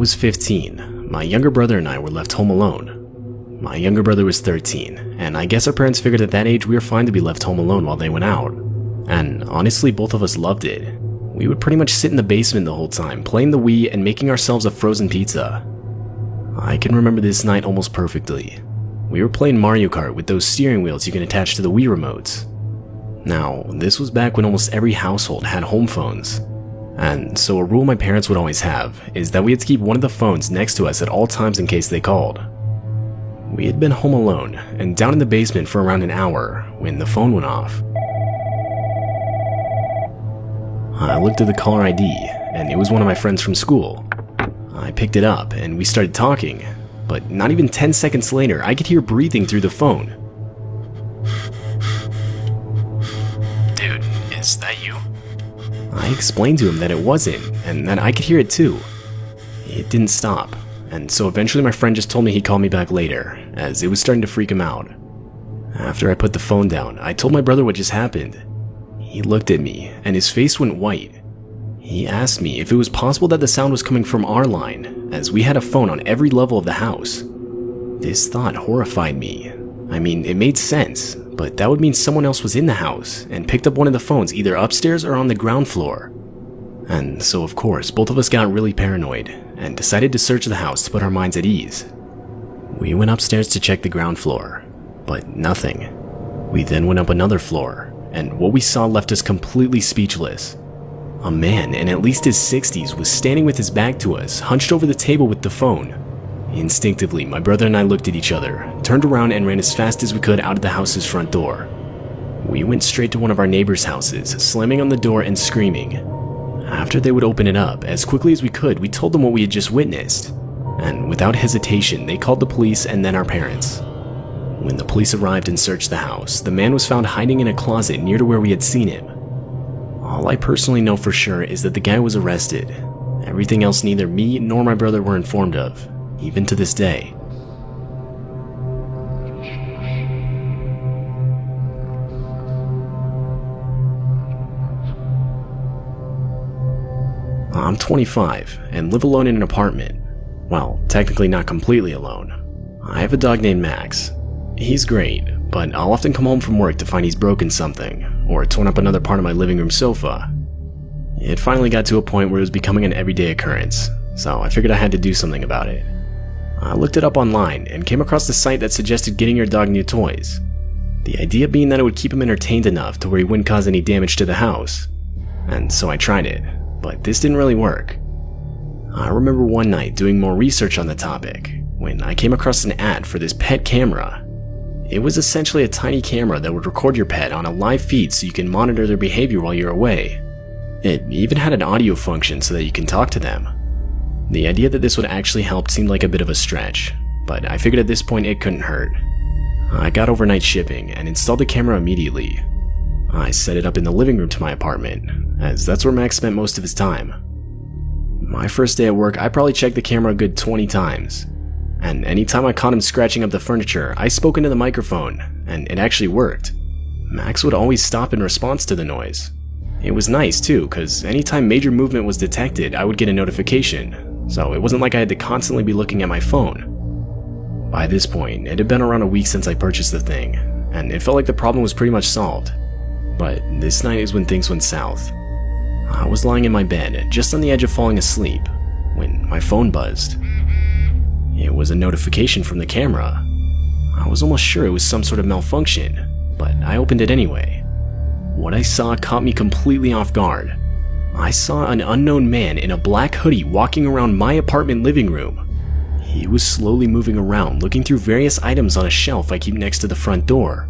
was 15. My younger brother and I were left home alone. My younger brother was 13, and I guess our parents figured at that age we were fine to be left home alone while they went out. And honestly, both of us loved it. We would pretty much sit in the basement the whole time, playing the Wii and making ourselves a frozen pizza. I can remember this night almost perfectly. We were playing Mario Kart with those steering wheels you can attach to the Wii remotes. Now, this was back when almost every household had home phones. And so a rule my parents would always have is that we had to keep one of the phones next to us at all times in case they called. We had been home alone and down in the basement for around an hour when the phone went off. I looked at the caller ID and it was one of my friends from school. I picked it up and we started talking, but not even 10 seconds later I could hear breathing through the phone. "Dude, is that you?" I explained to him that it wasn't, and that I could hear it too. It didn't stop, and so eventually my friend just told me he'd call me back later, as it was starting to freak him out. After I put the phone down, I told my brother what just happened. He looked at me, and his face went white. He asked me if it was possible that the sound was coming from our line, as we had a phone on every level of the house. This thought horrified me. I mean, it made sense, but that would mean someone else was in the house and picked up one of the phones either upstairs or on the ground floor. And so of course, both of us got really paranoid and decided to search the house to put our minds at ease. We went upstairs to check the ground floor, but nothing. We then went up another floor, and what we saw left us completely speechless. A man in at least his 60s was standing with his back to us, hunched over the table with the phone. Instinctively, my brother and I looked at each other, turned around and ran as fast as we could out of the house's front door. We went straight to one of our neighbors' houses, slamming on the door and screaming. After they would open it up, as quickly as we could, we told them what we had just witnessed. And without hesitation, they called the police and then our parents. When the police arrived and searched the house, the man was found hiding in a closet near to where we had seen him. All I personally know for sure is that the guy was arrested. Everything else neither me nor my brother were informed of, even to this day. I'm 25 and live alone in an apartment. Well, technically not completely alone. I have a dog named Max. He's great, but I'll often come home from work to find he's broken something, or torn up another part of my living room sofa. It finally got to a point where it was becoming an everyday occurrence, so I figured I had to do something about it. I looked it up online and came across a site that suggested getting your dog new toys. The idea being that it would keep him entertained enough to where he wouldn't cause any damage to the house. And so I tried it, but this didn't really work. I remember one night doing more research on the topic when I came across an ad for this pet camera. It was essentially a tiny camera that would record your pet on a live feed so you can monitor their behavior while you're away. It even had an audio function so that you can talk to them. The idea that this would actually help seemed like a bit of a stretch, but I figured at this point it couldn't hurt. I got overnight shipping and installed the camera immediately. I set it up in the living room to my apartment, as that's where Max spent most of his time. My first day at work, I probably checked the camera a good 20 times. And anytime I caught him scratching up the furniture, I spoke into the microphone, and it actually worked. Max would always stop in response to the noise. It was nice too, cause anytime major movement was detected, I would get a notification, so it wasn't like I had to constantly be looking at my phone. By this point, it had been around a week since I purchased the thing, and it felt like the problem was pretty much solved. But this night is when things went south. I was lying in my bed, just on the edge of falling asleep, when my phone buzzed. It was a notification from the camera. I was almost sure it was some sort of malfunction, but I opened it anyway. What I saw caught me completely off guard. I saw an unknown man in a black hoodie walking around my apartment living room. He was slowly moving around, looking through various items on a shelf I keep next to the front door.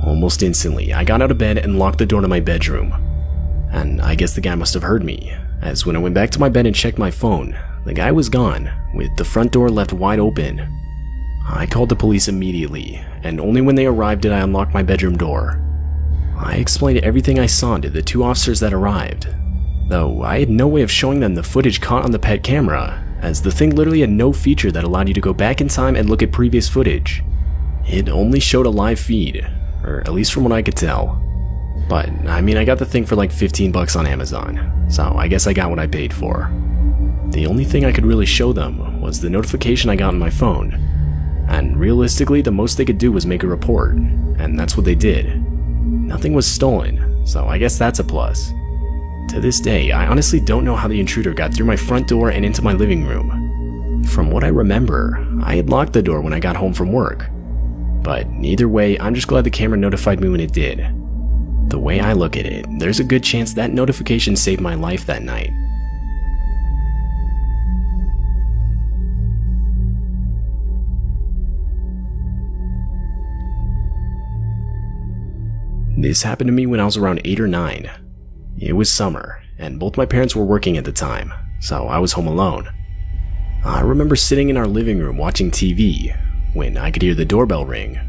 Almost instantly, I got out of bed and locked the door to my bedroom. And I guess the guy must have heard me, as when I went back to my bed and checked my phone, the guy was gone, with the front door left wide open. I called the police immediately, and only when they arrived did I unlock my bedroom door. I explained everything I saw to the two officers that arrived, though I had no way of showing them the footage caught on the pet camera, as the thing literally had no feature that allowed you to go back in time and look at previous footage. It only showed a live feed, or at least from what I could tell. But, I mean, I got the thing for like $15 on Amazon, so I guess I got what I paid for. the only thing I could really show them was the notification I got on my phone. And realistically, the most they could do was make a report, and that's what they did. Nothing was stolen, so I guess that's a plus. To this day, I honestly don't know how the intruder got through my front door and into my living room. From what I remember, I had locked the door when I got home from work. But either way, I'm just glad the camera notified me when it did. The way I look at it, there's a good chance that notification saved my life that night. This happened to me when I was around 8 or 9. It was summer, and both my parents were working at the time, so I was home alone. I remember sitting in our living room watching TV when I could hear the doorbell ring.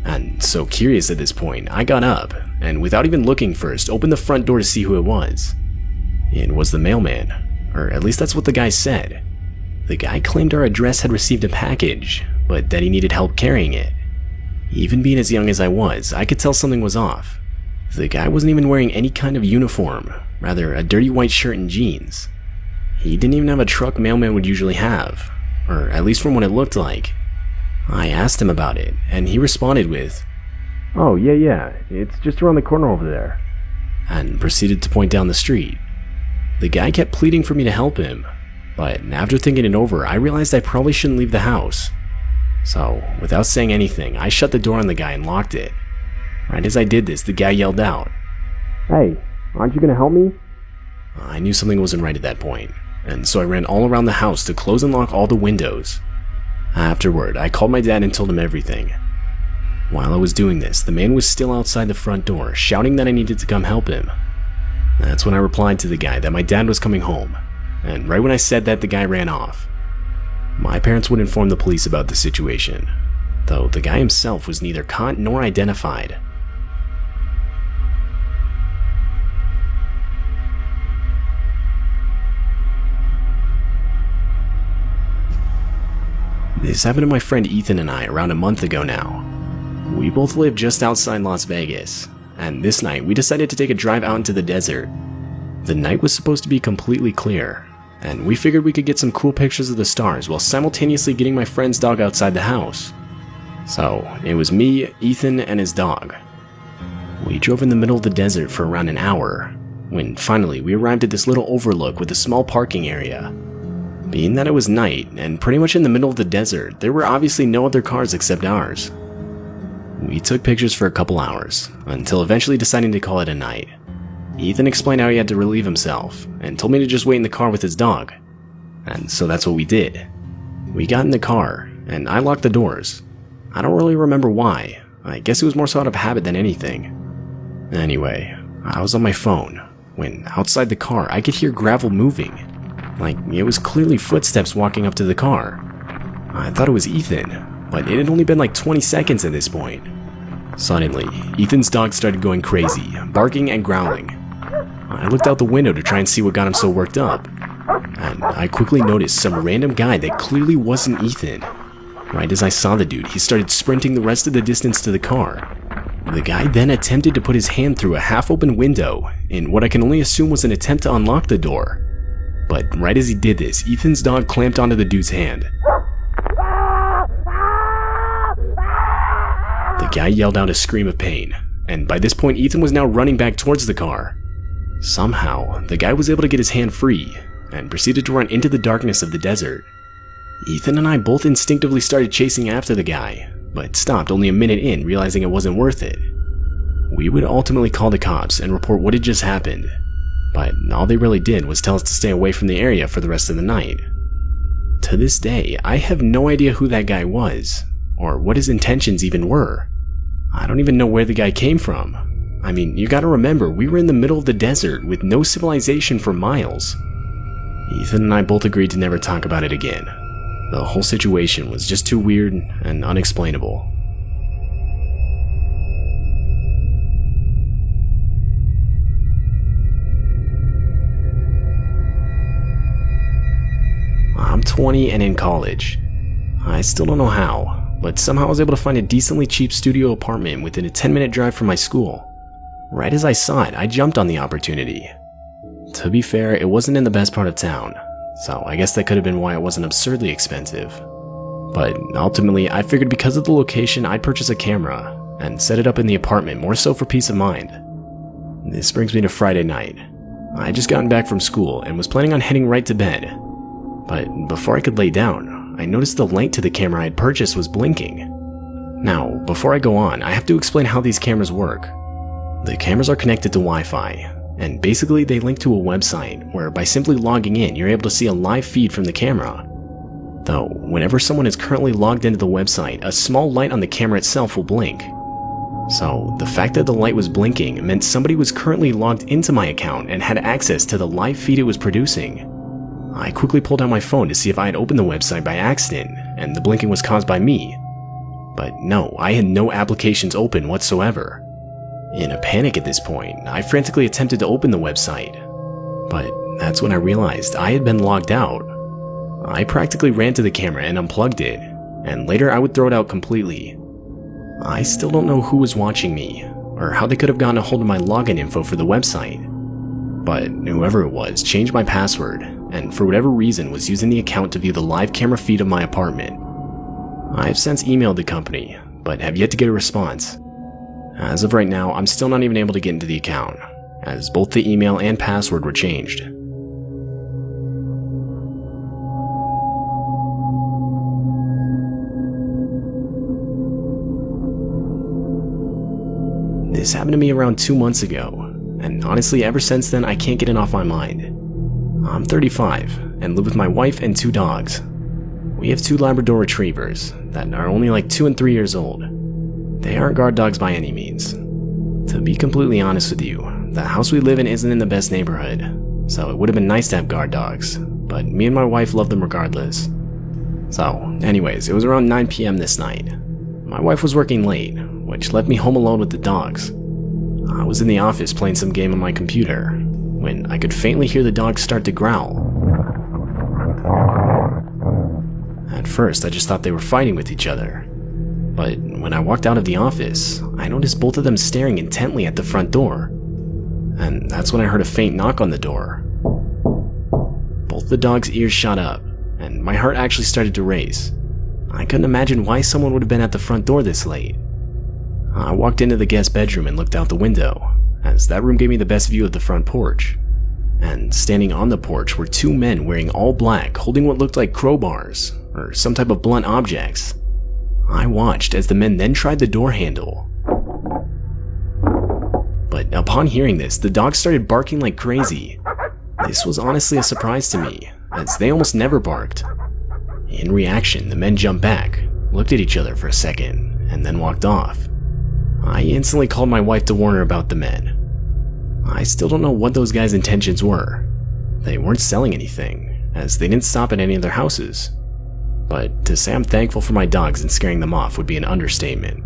And so curious at this point, I got up, and without even looking first, opened the front door to see who it was. It was the mailman, or at least that's what the guy said. The guy claimed our address had received a package, but that he needed help carrying it. Even being as young as I was, I could tell something was off. The guy wasn't even wearing any kind of uniform, rather a dirty white shirt and jeans. He didn't even have a truck mailman would usually have, or at least from what it looked like. I asked him about it, and he responded with, "Oh, yeah, it's just around the corner over there," and proceeded to point down the street. The guy kept pleading for me to help him, but after thinking it over, I realized I probably shouldn't leave the house. So, without saying anything, I shut the door on the guy and locked it. Right as I did this, the guy yelled out, "Hey, aren't you gonna help me?" I knew something wasn't right at that point, and so I ran all around the house to close and lock all the windows. Afterward, I called my dad and told him everything. While I was doing this, the man was still outside the front door, shouting that I needed to come help him. That's when I replied to the guy that my dad was coming home, and right when I said that, the guy ran off. My parents would inform the police about the situation, though the guy himself was neither caught nor identified. This happened to my friend Ethan and I around a month ago now. We both live just outside Las Vegas, and this night we decided to take a drive out into the desert. The night was supposed to be completely clear, and we figured we could get some cool pictures of the stars while simultaneously getting my friend's dog outside the house. So, it was me, Ethan, and his dog. We drove in the middle of the desert for around an hour, when finally we arrived at this little overlook with a small parking area. Being that it was night, and pretty much in the middle of the desert, there were obviously no other cars except ours. We took pictures for a couple hours, until eventually deciding to call it a night. Ethan explained how he had to relieve himself, and told me to just wait in the car with his dog. And so that's what we did. We got in the car, and I locked the doors. I don't really remember why. I guess it was more so out of habit than anything. Anyway, I was on my phone, when outside the car I could hear gravel moving. Like, it was clearly footsteps walking up to the car. I thought it was Ethan, but it had only been like 20 seconds at this point. Suddenly, Ethan's dog started going crazy, barking and growling. I looked out the window to try and see what got him so worked up, and I quickly noticed some random guy that clearly wasn't Ethan. Right as I saw the dude, he started sprinting the rest of the distance to the car. The guy then attempted to put his hand through a half-open window in what I can only assume was an attempt to unlock the door. But right as he did this, Ethan's dog clamped onto the dude's hand. The guy yelled out a scream of pain, and by this point Ethan was now running back towards the car. Somehow, the guy was able to get his hand free, and proceeded to run into the darkness of the desert. Ethan and I both instinctively started chasing after the guy, but stopped only a minute in, realizing it wasn't worth it. We would ultimately call the cops and report what had just happened, but all they really did was tell us to stay away from the area for the rest of the night. To this day, I have no idea who that guy was, or what his intentions even were. I don't even know where the guy came from. I mean, you gotta remember, we were in the middle of the desert with no civilization for miles. Ethan and I both agreed to never talk about it again. The whole situation was just too weird and unexplainable. I'm 20 and in college. I still don't know how, but somehow I was able to find a decently cheap studio apartment within a 10-minute drive from my school. Right as I saw it, I jumped on the opportunity. To be fair, it wasn't in the best part of town, so I guess that could have been why it wasn't absurdly expensive. But ultimately, I figured because of the location, I'd purchase a camera and set it up in the apartment more so for peace of mind. This brings me to Friday night. I had just gotten back from school and was planning on heading right to bed. But before I could lay down, I noticed the light to the camera I had purchased was blinking. Now, before I go on, I have to explain how these cameras work. The cameras are connected to Wi-Fi, and basically they link to a website where by simply logging in, you're able to see a live feed from the camera. Though, whenever someone is currently logged into the website, a small light on the camera itself will blink. So, the fact that the light was blinking meant somebody was currently logged into my account and had access to the live feed it was producing. I quickly pulled out my phone to see if I had opened the website by accident, and the blinking was caused by me. But no, I had no applications open whatsoever. In a panic at this point, I frantically attempted to open the website. But that's when I realized I had been logged out. I practically ran to the camera and unplugged it, and later I would throw it out completely. I still don't know who was watching me, or how they could have gotten a hold of my login info for the website. But whoever it was changed my password, and for whatever reason was using the account to view the live camera feed of my apartment. I've since emailed the company, but have yet to get a response. As of right now, I'm still not even able to get into the account, as both the email and password were changed. This happened to me around 2 months ago, and honestly ever since then I can't get it off my mind. I'm 35 and live with my wife and 2 dogs. We have 2 Labrador retrievers that are only like 2 and 3 years old. They aren't guard dogs by any means. To be completely honest with you, the house we live in isn't in the best neighborhood, so it would have been nice to have guard dogs, but me and my wife love them regardless. So anyways, it was around 9 p.m. this night. My wife was working late, which left me home alone with the dogs. I was in the office playing some game on my computer, when I could faintly hear the dogs start to growl. At first, I just thought they were fighting with each other. But when I walked out of the office, I noticed both of them staring intently at the front door. And that's when I heard a faint knock on the door. Both the dogs' ears shot up, and my heart actually started to race. I couldn't imagine why someone would have been at the front door this late. I walked into the guest bedroom and looked out the window, as that room gave me the best view of the front porch. And standing on the porch were 2 men wearing all black, holding what looked like crowbars, or some type of blunt objects. I watched as the men then tried the door handle. But upon hearing this, the dogs started barking like crazy. This was honestly a surprise to me, as they almost never barked. In reaction, the men jumped back, looked at each other for a second, and then walked off. I instantly called my wife to warn her about the men. I still don't know what those guys' intentions were. They weren't selling anything, as they didn't stop at any of their houses. But to say I'm thankful for my dogs and scaring them off would be an understatement.